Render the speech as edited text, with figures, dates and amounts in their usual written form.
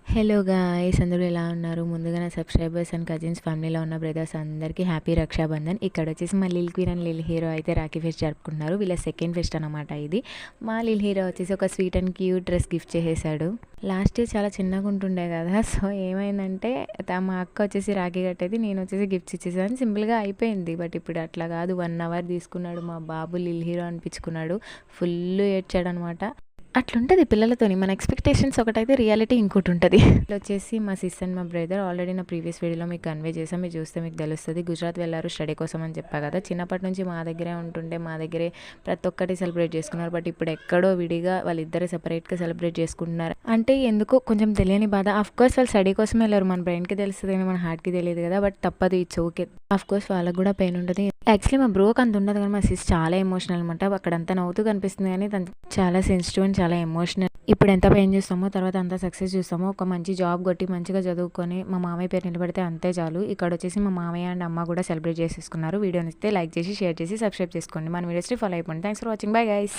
Hello guys, అందరూ ఎలా ఉన్నారు? ముందుగా నా సబ్స్క్రైబర్స్ అండ్ కజిన్స్, ఫ్యామిలీలో ఉన్న బ్రదర్స్ అందరికీ హ్యాపీ రక్షాబంధన్. ఇక్కడ వచ్చేసి మా lil queen and lil hero అయితే రాఖీ ఫెస్ట్ జరుపుకుంటున్నారు. వీళ్ళ సెకండ్ ఫెస్ట్ అనమాట ఇది. మా లిల్ హీరో వచ్చేసి ఒక sweet and cute dress gift చేసేసాడు. లాస్ట్ ఇయర్ చాలా చిన్నగా ఉంటుండే కదా, సో ఏమైందంటే మా అక్క వచ్చేసి రాఖీ కట్టేది, నేను వచ్చేసి గిఫ్ట్స్ ఇచ్చేసాను. సింపుల్గా అయిపోయింది. బట్ ఇప్పుడు అట్లా కాదు, 1 అవర్ తీసుకున్నాడు. మా బాబు లిల్ హీరో అనిపించుకున్నాడు. ఫుల్ ఏడ్చాడు అనమాట. అట్లుంటది పిల్లలతోని. మన ఎక్స్‌పెక్టేషన్స్ ఒకటైతే, రియాలిటీ ఇంకోటి ఉంటది. వచ్చేసి మా సిస్ అండ్ మా బ్రదర్ ఆల్రెడీ నా ప్రీవియస్ వీడియోలో మీకు కన్వే చేసాం. మీరు చూస్తే మీకు తెలుస్తది. గుజరాత్ వెళ్లారు స్టడీ కోసం అని చెప్పా కదా. చిన్నప్పటి నుంచి మా దగ్గరే ఉంటుండే, మా దగ్గరే ప్రతి ఒక్కటి సెలబ్రేట్ చేసుకున్నారు. బట్ ఇప్పుడు ఎక్కడో విడిగా వాళ్ళిద్దరే సెపరేట్‌గా సెలబ్రేట్ చేసుకుంటున్నారు. అంటే ఎందుకో కొంచెం తెలియని బాధ. ఆఫ్‌కోర్స్ వాళ్ళు స్టడీ కోసమే వెళ్లారు. మన బ్రెయిన్‌కి తెలుస్తది కానీ మన హార్ట్‌కి తెలియదు కదా. బట్ తప్పదు, ఇట్స్ ఓకే. ఆఫ్‌కోర్స్ వాళ్ళకి కూడా పెయిన్ ఉంటది. యాక్చువల్లీ మా బ్రోకి అంత ఉండదు కానీ మా సిస్ చాలా ఎమోషనల్ అనమాట. అక్కడంతా నవ్వుతూ కనిపిస్తుంది కానీ తను చాలా సెన్సిటివ్ అండ్ చాలా ఎమోషనల్. ఇప్పుడు ఎంత పెయిన్ చూస్తామో తర్వాత అంత సక్సెస్ చూస్తామో. ఒక మంచి జాబ్ కొట్టి మంచిగా చదువుకొని మా మామయ్య పేరు నిలబడితే అంతే చాలు. ఇక్కడ వచ్చేసి మా మామయ్య అండ్ అమ్మ కూడా సెలబ్రేట్ చేసేసుకున్నారు. వీడియోని ఇస్తే లైక్ చేసి, షేర్ చేసి, సబ్స్క్రైబ్ చేసుకోండి. మన వీడియోస్ని ఫాలో అయిపోండి. Thanks for watching. Bye guys.